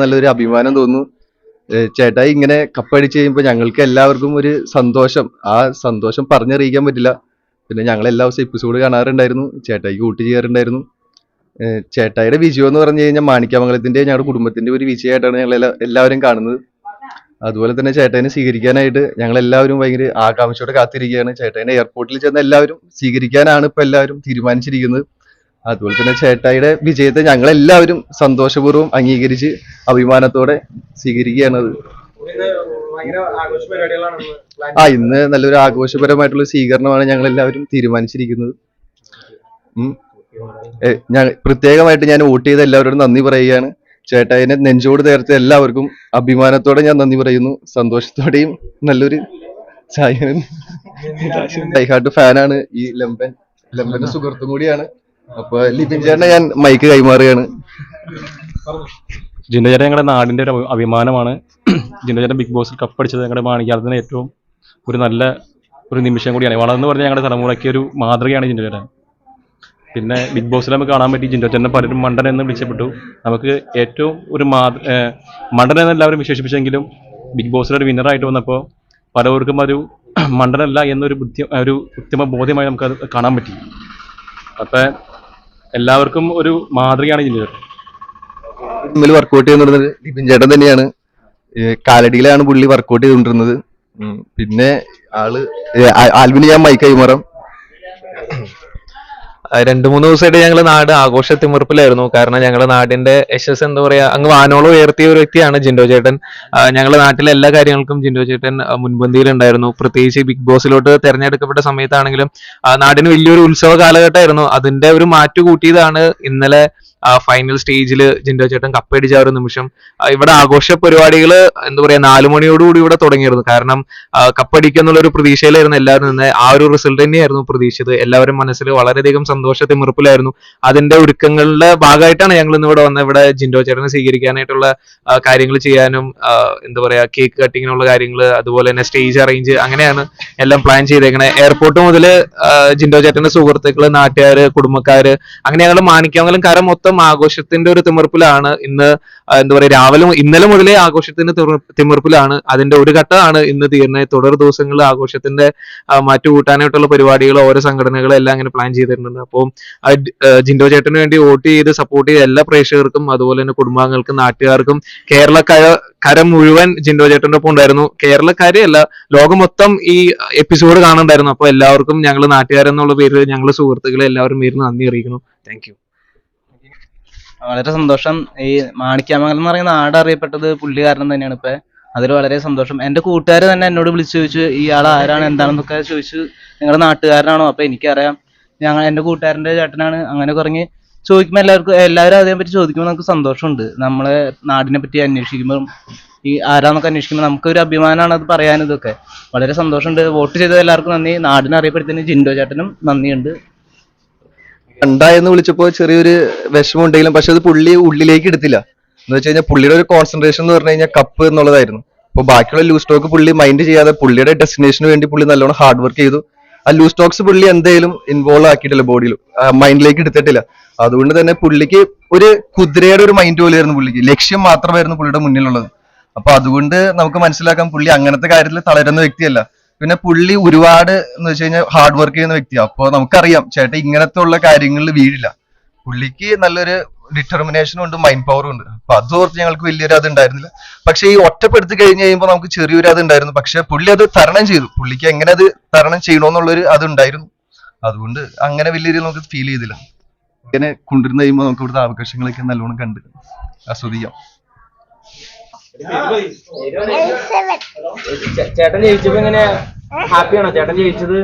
നല്ലൊരു അഭിമാനം തോന്നുന്നു. ചേട്ടായി ഇങ്ങനെ കപ്പടിച്ച് കഴിയുമ്പോൾ ഞങ്ങൾക്ക് എല്ലാവർക്കും ഒരു സന്തോഷം. ആ സന്തോഷം പറഞ്ഞറിയിക്കാൻ പറ്റില്ല. പിന്നെ ഞങ്ങൾ എല്ലാ ദിവസവും എപ്പിസോഡ് കാണാറുണ്ടായിരുന്നു, ചേട്ടായിക്ക് വോട്ട് ചെയ്യാറുണ്ടായിരുന്നു. ചേട്ടായിയുടെ വിജയം എന്ന് പറഞ്ഞു കഴിഞ്ഞാൽ മാണിക്യമംഗലത്തിന്റെ ഞങ്ങളുടെ കുടുംബത്തിന്റെ ഒരു വിജയമായിട്ടാണ് ഞങ്ങൾ എല്ലാവരും കാണുന്നത്. അതുപോലെ തന്നെ ചേട്ടായിനെ സ്വീകരിക്കാനായിട്ട് ഞങ്ങൾ എല്ലാവരും ഭയങ്കര ആകാംക്ഷയോടെ കാത്തിരിക്കുകയാണ്. ചേട്ടായിനെ എയർപോർട്ടിൽ ചെന്ന് എല്ലാവരും സ്വീകരിക്കാനാണ് ഇപ്പൊ എല്ലാവരും തീരുമാനിച്ചിരിക്കുന്നത്. അതുപോലെ തന്നെ ചേട്ടായിയുടെ വിജയത്തെ ഞങ്ങൾ എല്ലാവരും സന്തോഷപൂർവ്വം അംഗീകരിച്ച് അഭിമാനത്തോടെ സ്വീകരിക്കുകയാണത്. ഇന്ന് നല്ലൊരു ആഘോഷപരമായിട്ടുള്ള സ്വീകരണമാണ് ഞങ്ങൾ എല്ലാവരും തീരുമാനിച്ചിരിക്കുന്നത്. പ്രത്യേകമായിട്ട് ഞാൻ വോട്ട് ചെയ്ത എല്ലാവരോടും നന്ദി പറയുകയാണ്. ചേട്ടായിനെ നെഞ്ചോട് നേർത്ത് എല്ലാവർക്കും അഭിമാനത്തോടെ ഞാൻ നന്ദി പറയുന്നു. സന്തോഷത്തോടെയും നല്ലൊരു ഡൈഹാർട്ട് ഫാനാണ് ഈ ലംബന്റെ സുഹൃത്തും കൂടിയാണ്. അപ്പൊ ലിബിൻ ചേട്ടനെ ഞാൻ മൈക്ക് കൈമാറുകയാണ്. ജിൻഡോ ചേട്ടൻ ഞങ്ങളുടെ നാടിന്റെ ഒരു അഭിമാനമാണ്. ജിൻഡോ ചേട്ടൻ ബിഗ് ബോസിൽ കപ്പടിച്ചത് ഞങ്ങളുടെ മാണിക്യാലത്തിന് ഏറ്റവും നല്ല ഒരു നിമിഷം കൂടിയാണ്. വളർന്നു പറഞ്ഞ ഞങ്ങളുടെ തലമുറയ്ക്ക് ഒരു മാതൃകയാണ് ജിൻഡോ ചേട്ടൻ. പിന്നെ ബിഗ് ബോസിൽ നമുക്ക് കാണാൻ പറ്റി ജിൻഡോ ചേട്ടനെ പലരും മണ്ടൻ എന്ന് വിളിച്ചപ്പെട്ടു. നമുക്ക് ഏറ്റവും ഒരു മണ്ടൻ എന്ന് എല്ലാവരും വിശേഷിപ്പിച്ചെങ്കിലും ബിഗ് ബോസിലൊരു വിന്നറായിട്ട് വന്നപ്പോൾ പലവർക്കും ഒരു മണ്ടനല്ല എന്നൊരു ഒരു ഉത്തമ ബോധ്യമായി നമുക്കത് കാണാൻ പറ്റി. അപ്പം എല്ലാവർക്കും ഒരു മാതൃകയാണ് ജിൻഡോ ചേട്ടൻ. വർക്കൗട്ട് ചെയ്യുന്നത് ലിബിൻ ചേട്ടൻ തന്നെയാണ്. കാലടിയിലാണ് പുള്ളി വർക്കൗട്ട് ചെയ്തുകൊണ്ടിരുന്നത്. പിന്നെ ആൽവിന് ഞാൻ മൈക്ക് കൈമാറാം. 2-3 ദിവസമായിട്ട് ഞങ്ങൾ നാട് ആഘോഷത്തിമിർപ്പിലായിരുന്നു. കാരണം ഞങ്ങളുടെ നാടിന്റെ യശസ് എന്താ പറയാ, അങ്ങ് വാനോളം ഉയർത്തിയ ഒരു വ്യക്തിയാണ് ജിൻഡോ ചേട്ടൻ. ഞങ്ങളുടെ നാട്ടിലെ എല്ലാ കാര്യങ്ങൾക്കും ജിൻഡോ ചേട്ടൻ മുൻപന്തിയിലുണ്ടായിരുന്നു. പ്രത്യേകിച്ച് ബിഗ് ബോസിലോട്ട് തെരഞ്ഞെടുക്കപ്പെട്ട സമയത്താണെങ്കിലും നാടിന് വലിയൊരു ഉത്സവ കാലഘട്ടമായിരുന്നു. അതിന്റെ ഒരു മാറ്റു കൂട്ടിയതാണ് ഇന്നലെ ഫൈനൽ സ്റ്റേജിൽ ജിൻഡോ ചേട്ടൻ കപ്പടിച്ച ഒരു നിമിഷം. ഇവിടെ ആഘോഷ പരിപാടികൾ എന്താ പറയാ 4 മണിയോടുകൂടി ഇവിടെ തുടങ്ങിയിരുന്നു. കാരണം കപ്പടിക്കുന്നുള്ള ഒരു പ്രതീക്ഷയിലായിരുന്നു എല്ലാവരും നിന്ന്. ആ ഒരു റിസൾട്ട് തന്നെയായിരുന്നു പ്രതീക്ഷിച്ചത്. എല്ലാവരും മനസ്സിൽ വളരെയധികം സന്തോഷത്തിമിർപ്പിലായിരുന്നു. അതിന്റെ ഒരുക്കങ്ങളുടെ ഭാഗമായിട്ടാണ് ഞങ്ങൾ ഇന്ന് ഇവിടെ വന്നത്. ഇവിടെ ജിൻഡോ ചേട്ടനെ സ്വീകരിക്കാനായിട്ടുള്ള കാര്യങ്ങൾ ചെയ്യാനും എന്താ പറയാ കേക്ക് കട്ടിങ്ങിനുള്ള കാര്യങ്ങൾ, അതുപോലെ തന്നെ സ്റ്റേജ് അറേഞ്ച്, അങ്ങനെയാണ് എല്ലാം പ്ലാൻ ചെയ്തേക്കണേ. എയർപോർട്ട് മുതൽ ജിൻഡോ ചേട്ടന്റെ സുഹൃത്തുക്കള്, നാട്ടുകാര്, കുടുംബക്കാര്, അങ്ങനെ ഞങ്ങൾ മാണിക്യമംഗലം കര മൊത്തം ആഘോഷത്തിന്റെ ഒരു തിമിർപ്പിലാണ്. ഇന്ന് എന്താ പറയാ ഇന്നലെ മുതലേ ആഘോഷത്തിന്റെ തിമിർപ്പിലാണ്. അതിന്റെ ഒരു ഘട്ടമാണ് ഇന്ന് തീർന്നത്. തുടർ ദിവസങ്ങളിൽ ആഘോഷത്തിന്റെ മാറ്റുകൂട്ടാനായിട്ടുള്ള പരിപാടികൾ ഓരോ സംഘടനകളും എല്ലാം അങ്ങനെ പ്ലാൻ ചെയ്തിട്ടുണ്ട്. അപ്പോൾ ജിൻഡോ ചേട്ടന് വേണ്ടി വോട്ട് ചെയ്ത് സപ്പോർട്ട് ചെയ്ത എല്ലാ പ്രേക്ഷകർക്കും, അതുപോലെ തന്നെ കുടുംബാംഗങ്ങൾക്കും, നാട്ടുകാർക്കും, കേരളക്കര മുഴുവൻ ജിൻഡോ ചേട്ടന്റെ ഒപ്പം ഉണ്ടായിരുന്നു. കേരളക്കാരെയല്ല, ലോകം മൊത്തം ഈ എപ്പിസോഡ് കാണുന്നുണ്ടായിരുന്നു. അപ്പൊ എല്ലാവർക്കും ഞങ്ങൾ നാട്ടുകാരെന്നുള്ള പേരിൽ ഞങ്ങൾ സുഹൃത്തുക്കളെ എല്ലാവരും പേരിൽ നന്ദി അറിയിക്കുന്നു. Thank you. വളരെ സന്തോഷം. ഈ മാണിക്യമംഗലം എന്ന് പറയുന്ന നാട് അറിയപ്പെട്ടത് പുള്ളി കാരണം തന്നെയാണ്. ഇപ്പൊ അതിൽ വളരെ സന്തോഷം. എന്റെ കൂട്ടുകാർ തന്നെ എന്നോട് വിളിച്ചു ചോദിച്ചു ഇയാൾ ആരാണ് എന്താണെന്നൊക്കെ ചോദിച്ചു. നിങ്ങളുടെ നാട്ടുകാരനാണോ? അപ്പൊ എനിക്കറിയാം എന്റെ കൂട്ടുകാരന്റെ ചേട്ടനാണ്. അങ്ങനെ കുറഞ്ഞ് ചോദിക്കുമ്പോൾ എല്ലാവരും അതിനെപ്പറ്റി ചോദിക്കുമ്പോൾ നമുക്ക് സന്തോഷമുണ്ട്. നമ്മളെ നാടിനെ പറ്റി അന്വേഷിക്കുമ്പോൾ ഈ ആരാന്നൊക്കെ അന്വേഷിക്കുമ്പോൾ നമുക്കൊരു അഭിമാനമാണ് അത് പറയാൻ. ഇതൊക്കെ വളരെ സന്തോഷമുണ്ട്. വോട്ട് ചെയ്തത് എല്ലാവർക്കും നന്ദി. നാടിനെ അറിയപ്പെടുത്തിന് ജിൻഡോ ചേട്ടനും നന്ദിയുണ്ട്. എന്ന് വിളിച്ചപ്പോ ചെറിയൊരു വിഷമം ഉണ്ടെങ്കിലും പക്ഷെ അത് പുള്ളി ഉള്ളിലേക്ക് എടുത്തില്ല. എന്ന് വെച്ച് കഴിഞ്ഞാൽ പുള്ളിയുടെ ഒരു കോൺസെൻട്രേഷൻ എന്ന് പറഞ്ഞു കഴിഞ്ഞാൽ കപ്പ് എന്നുള്ളതായിരുന്നു. അപ്പൊ ബാക്കിയുള്ള ലൂസ് സ്റ്റോക്ക് പുള്ളി മൈൻഡ് ചെയ്യാതെ പുള്ളിയുടെ ഡെസ്റ്റിനേഷന് വേണ്ടി പുള്ളി നല്ലോണം ഹാർഡ് വർക്ക് ചെയ്തു. ആ ലൂസ് സ്റ്റോക്സ് പുള്ളി എന്തായാലും ഇൻവോൾവ് ആക്കിയിട്ടില്ല, ബോഡിയിൽ മൈൻഡിലേക്ക് എടുത്തിട്ടില്ല. അതുകൊണ്ട് തന്നെ പുള്ളിക്ക് ഒരു കുതിരയുടെ ഒരു മൈൻഡ് പോലെയായിരുന്നു പുള്ളിക്ക്. ലക്ഷ്യം മാത്രമായിരുന്നു പുള്ളിയുടെ മുന്നിലുള്ളത്. അപ്പൊ അതുകൊണ്ട് നമുക്ക് മനസ്സിലാക്കാം പുള്ളി അങ്ങനത്തെ കാര്യത്തിൽ തളരുന്ന വ്യക്തിയല്ല. പിന്നെ പുള്ളി ഒരുപാട് എന്ന് വെച്ച് കഴിഞ്ഞാൽ ഹാർഡ് വർക്ക് ചെയ്യുന്ന വ്യക്തിയാണ്. അപ്പൊ നമുക്കറിയാം ചേട്ടൻ ഇങ്ങനത്തെ ഉള്ള കാര്യങ്ങളിൽ വീഴില്ല. പുള്ളിക്ക് നല്ലൊരു ഡിറ്റർമിനേഷനും ഉണ്ട്, മൈൻഡ് പവറും ഉണ്ട്. അപ്പൊ അത് ഓർത്ത് ഞങ്ങൾക്ക് വലിയൊരു അത് ഉണ്ടായിരുന്നില്ല. പക്ഷെ ഈ ഒറ്റപ്പെടുത്തി കഴിഞ്ഞ് കഴിയുമ്പോൾ നമുക്ക് ചെറിയൊരു അത് ഉണ്ടായിരുന്നു. പക്ഷെ പുള്ളി അത് തരണം ചെയ്തു. പുള്ളിക്ക് എങ്ങനെ അത് തരണം ചെയ്യണമെന്നുള്ളൊരു അത് ഉണ്ടായിരുന്നു. അതുകൊണ്ട് അങ്ങനെ വലിയൊരു നമുക്ക് ഫീൽ ചെയ്തില്ല. ഇങ്ങനെ കൊണ്ടുവരുന്ന കഴിയുമ്പോൾ നമുക്ക് ഇവിടുത്തെ ആഘോഷങ്ങളൊക്കെ നല്ലോണം കണ്ട് ആസ്വദിക്കാം. ചേട്ടൻ ജയിച്ചപ്പോ എങ്ങനെ ഹാപ്പിയാണോ? ചേട്ടൻ ജയിച്ചത്